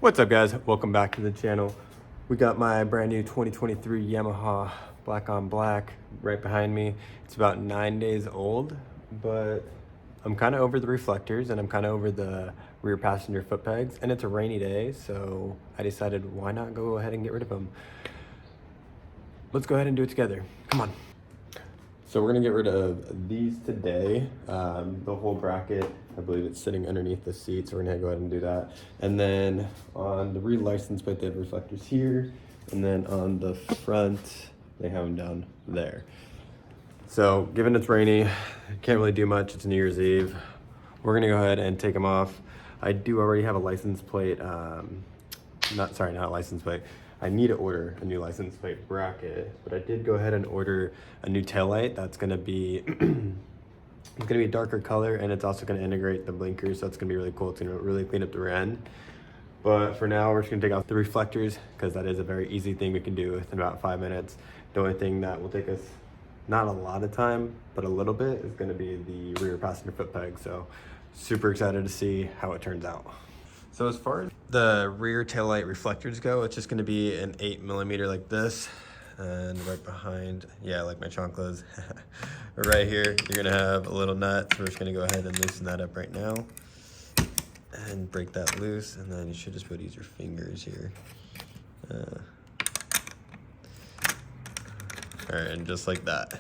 What's up, guys? Welcome back to the channel. We got my brand new 2023 Yamaha black on black right behind me. It's about 9 days old, but I'm kind of over the reflectors and I'm kind of over the rear passenger foot pegs, and it's a rainy day, so I decided why not go ahead and get rid of them. Let's go ahead and do it together. Come on. So we're gonna get rid of these today. The whole bracket, I believe it's sitting underneath the seat, so we're gonna go ahead and do that. And then on the rear license plate, they have reflectors here. And then on the front, they have them down there. So given it's rainy, can't really do much, it's New Year's Eve. We're gonna go ahead and take them off. I do already have a license plate, not a license plate. I need to order a new license plate bracket, but I did go ahead and order a new taillight. That's gonna be, it's gonna be a darker color, and it's also gonna integrate the blinkers, so it's gonna be really cool. It's gonna really clean up the rear end. But for now, we're just gonna take off the reflectors, because that is a very easy thing we can do within about 5 minutes. The only thing that will take us not a lot of time, but a little bit, is gonna be the rear passenger foot peg. So super excited to see how it turns out. So as far as the rear taillight reflectors go, it's just gonna be an 8mm like this. And right behind, yeah, like my chanclas, right here, you're gonna have a little nut. So we're just gonna go ahead and loosen that up right now. And break that loose, and then you should just use your fingers here. All right, and just like that.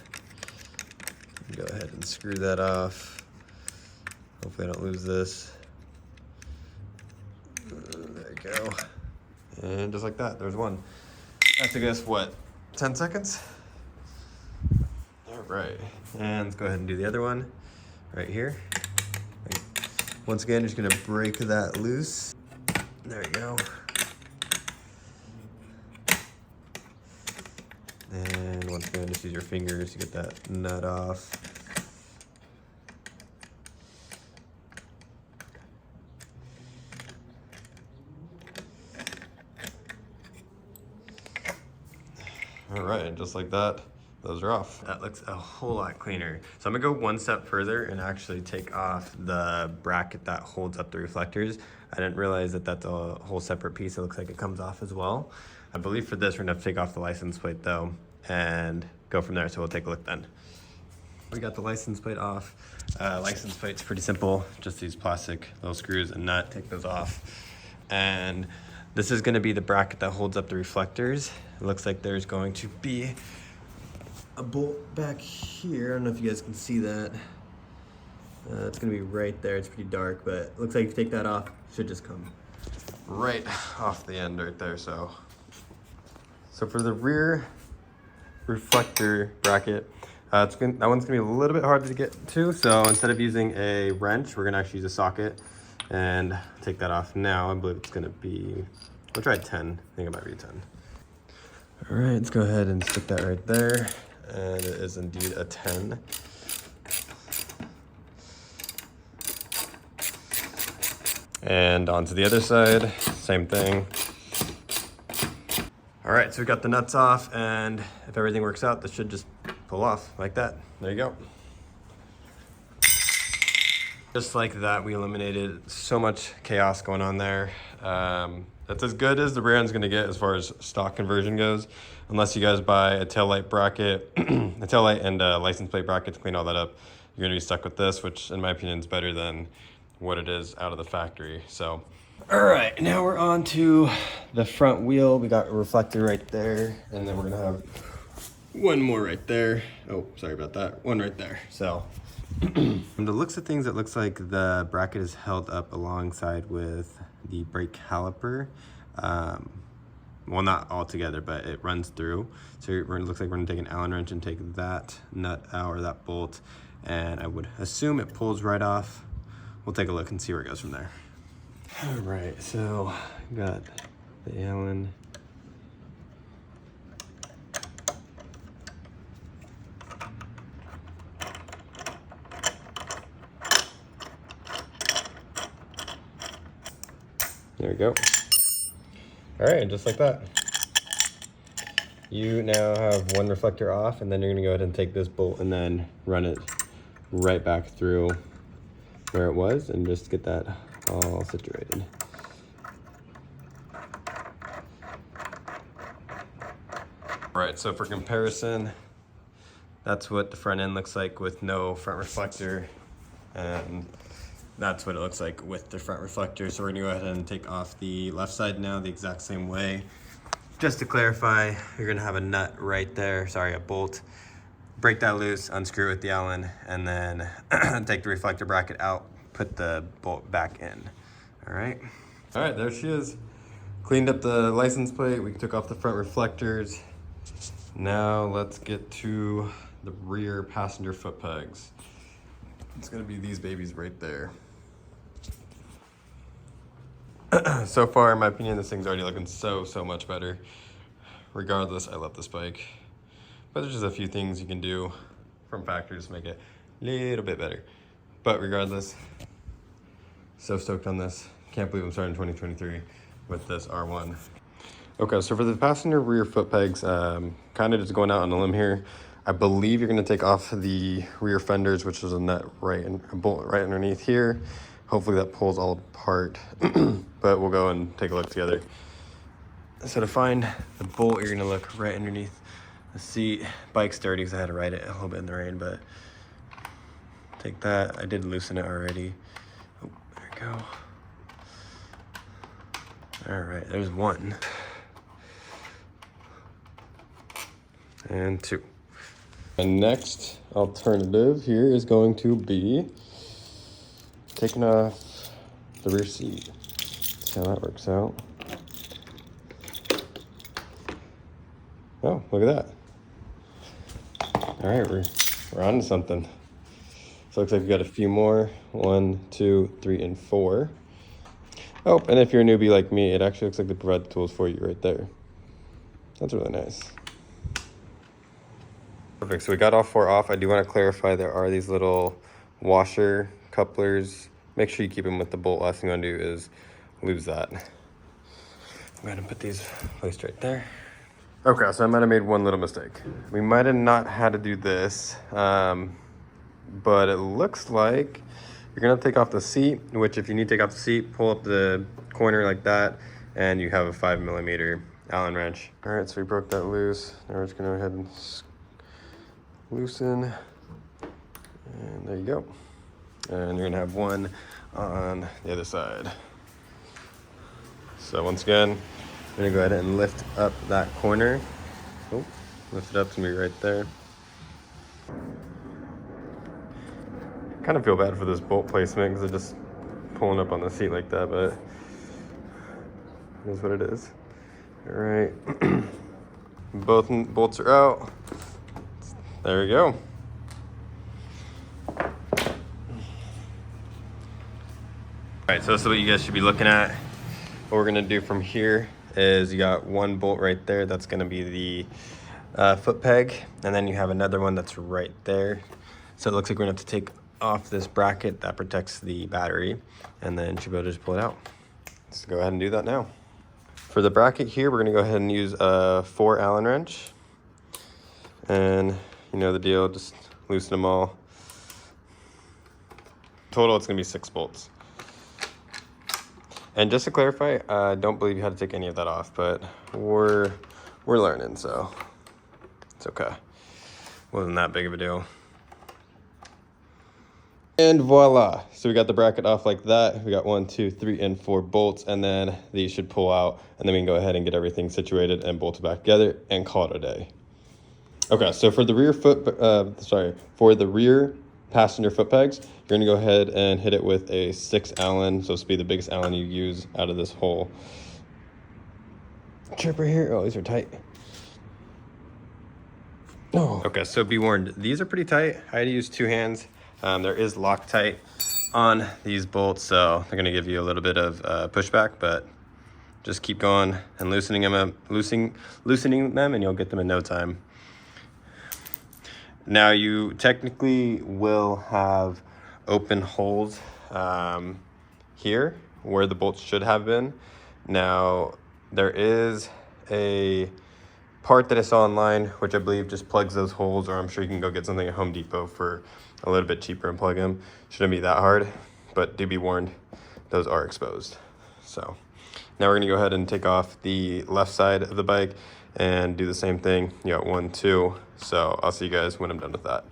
Go ahead and screw that off. Hopefully I don't lose this. There you go. And just like that, there's one. That took us, what, 10 seconds? All right, and let's go ahead and do the other one right here. Once again, just gonna break that loose. There you go. And once again, just use your fingers to get that nut off. All right, and just like that, those are off. That looks a whole lot cleaner. So I'm gonna go one step further and actually take off the bracket that holds up the reflectors. I didn't realize that that's a whole separate piece. It looks like it comes off as well. I believe for this, we're gonna have to take off the license plate though and go from there. So we'll take a look then. We got the license plate off. License plate's pretty simple. Just these plastic little screws and nut, take those off. And this is gonna be the bracket that holds up the reflectors. It looks like there's going to be a bolt back here. I don't know if you guys can see that. It's gonna be right there. It's pretty dark, but it looks like if you take that off, it should just come right off the end right there. So for the rear reflector bracket, that one's gonna be a little bit harder to get to. So instead of using a wrench, we're gonna actually use a socket and take that off now. I believe it's gonna be, we'll try 10. I think it might be 10. All right, let's go ahead and stick that right there. And it is indeed a 10. And onto the other side, same thing. All right, so we got the nuts off, and if everything works out, this should just pull off like that. There you go. Just like that, we eliminated so much chaos going on there. That's as good as the rear end's gonna get as far as stock conversion goes, unless you guys buy a taillight bracket, a taillight and a license plate bracket to clean all that up. You're gonna be stuck with this, which in my opinion is better than what it is out of the factory. So, all right, now we're on to the front wheel. We got a reflector right there, and then we're gonna have one more right there. Oh, sorry about that, one right there. So, from the looks of things, it looks like the bracket is held up alongside with the brake caliper. Well, not all together, but it runs through. So it looks like we're gonna take an Allen wrench and take that nut out, or that bolt, and I would assume it pulls right off. We'll take a look and see where it goes from there. All right, so got the Allen. There we go. All right, just like that. You now have one reflector off, and then you're gonna go ahead and take this bolt and then run it right back through where it was and just get that all situated. Right, so for comparison, that's what the front end looks like with no front reflector, and that's what it looks like with the front reflector. So we're gonna go ahead and take off the left side now the exact same way. Just to clarify, you're gonna have a nut right there, sorry, a bolt. Break that loose, unscrew it with the Allen, and then take the reflector bracket out, put the bolt back in. All right, there she is. Cleaned up the license plate, we took off the front reflectors. Now let's get to the rear passenger foot pegs. It's gonna be these babies right there. So far, in my opinion, this thing's already looking so much better. Regardless, I love this bike. But there's just a few things you can do from factory to make it a little bit better. But regardless, so stoked on this. Can't believe I'm starting 2023 with this R1. Okay, so for the passenger rear foot pegs, kind of just going out on a limb here. I believe you're gonna take off the rear fenders, which is a nut right and a bolt right underneath here. Hopefully that pulls all apart, but we'll go and take a look together. So to find the bolt, you're gonna look right underneath the seat. Bike's dirty because I had to ride it a little bit in the rain, but take that. I did loosen it already. Oh, there we go. All right, there's one. And two. The next alternative here is going to be taking off the rear seat. See how that works out. Oh, look at that. All right, we're on to something. So it looks like we've got a few more. 1, 2, 3, and 4. Oh, and if you're a newbie like me, it actually looks like they provide the tools for you right there. That's really nice. Perfect, so we got all 4 off. I do want to clarify there are these little washer couplers. Make sure you keep them with the bolt. Last thing you want to do is lose that. I'm going to put these placed right there. Okay, so I might have made one little mistake. We might have not had to do this, but it looks like you're gonna take off the seat, which if you need to take off the seat, pull up the corner like that, and you have a 5mm Allen wrench. All right, so we broke that loose. Now we're just gonna go ahead and loosen, and there you go. And you're gonna have one on the other side. So once again, I'm gonna go ahead and lift up that corner. Oh, lift it up, it's gonna be right there. Kind of feel bad for this bolt placement because it's just pulling up on the seat like that, but it is what it is. All right, both bolts are out. There we go. All right, so this is what you guys should be looking at. What we're gonna do from here is you got one bolt right there. That's gonna be the foot peg. And then you have another one that's right there. So it looks like we're gonna have to take off this bracket that protects the battery, and then should be able to just pull it out. Let's go ahead and do that now. For the bracket here, we're gonna go ahead and use a 4 Allen wrench. And you know the deal, just loosen them all. Total, it's gonna be 6 bolts. And just to clarify, I don't believe you had to take any of that off, but we're learning, so it's okay. Wasn't that big of a deal. And voila, so we got the bracket off like that. We got 1, 2, 3, and 4 bolts, and then these should pull out, and then we can go ahead and get everything situated and bolted back together and call it a day. Okay, so for the rear for the rear passenger foot pegs, you're gonna go ahead and hit it with a 6 Allen, so this will be the biggest Allen you use out of this whole tripper here. Oh, these are tight. Oh. Okay, so be warned, these are pretty tight. I had to use 2 hands. There is Loctite on these bolts, so they're gonna give you a little bit of pushback, but just keep going and loosening them, and you'll get them in no time. Now you technically will have open holes here where the bolts should have been. Now there is a part that I saw online, which I believe just plugs those holes, or I'm sure you can go get something at Home Depot for a little bit cheaper and plug them. Shouldn't be that hard, but do be warned, those are exposed. So now we're gonna go ahead and take off the left side of the bike. and do the same thing. You got 1, 2. So I'll see you guys when I'm done with that.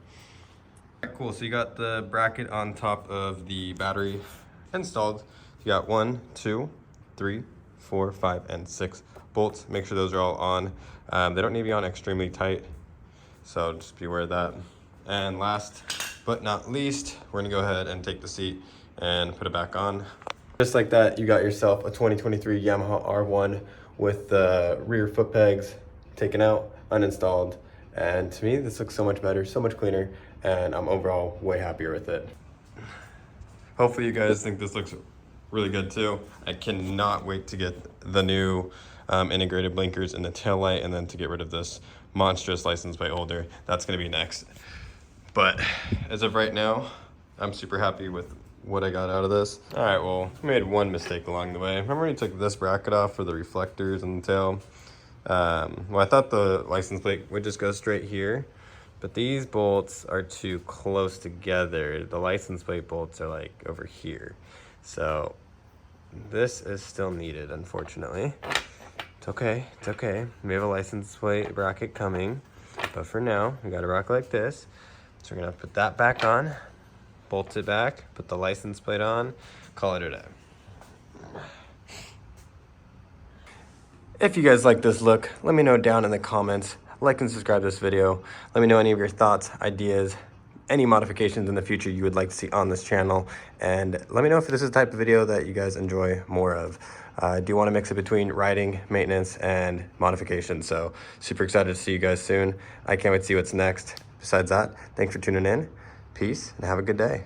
Alright, cool. So you got the bracket on top of the battery installed. You got 1, 2, 3, 4, 5, and 6 bolts. Make sure those are all on. They don't need to be on extremely tight, so just be aware of that. And last but not least, we're gonna go ahead and take the seat and put it back on. Just like that, you got yourself a 2023 Yamaha R1 with the rear foot pegs taken out, uninstalled. And to me, this looks so much better, so much cleaner, and I'm overall way happier with it. Hopefully you guys think this looks really good too. I cannot wait to get the new integrated blinkers in the taillight, and then to get rid of this monstrous license plate holder. That's gonna be next. But as of right now, I'm super happy with what I got out of this. All right, well, I made one mistake along the way. Remember when you took this bracket off for the reflectors and the tail? Well, I thought the license plate would just go straight here, but these bolts are too close together. The license plate bolts are like over here. So this is still needed, unfortunately. It's okay, it's okay. We have a license plate bracket coming, but for now, we gotta rock like this. So we're gonna put that back on, bolt it back, put the license plate on, call it a day. If you guys like this look, let me know down in the comments. Like and subscribe to this video. Let me know any of your thoughts, ideas, any modifications in the future you would like to see on this channel. And let me know if this is the type of video that you guys enjoy more of. I do want to mix it between riding, maintenance, and modification. So super excited to see you guys soon. I can't wait to see what's next. Besides that, thanks for tuning in. Peace, and have a good day.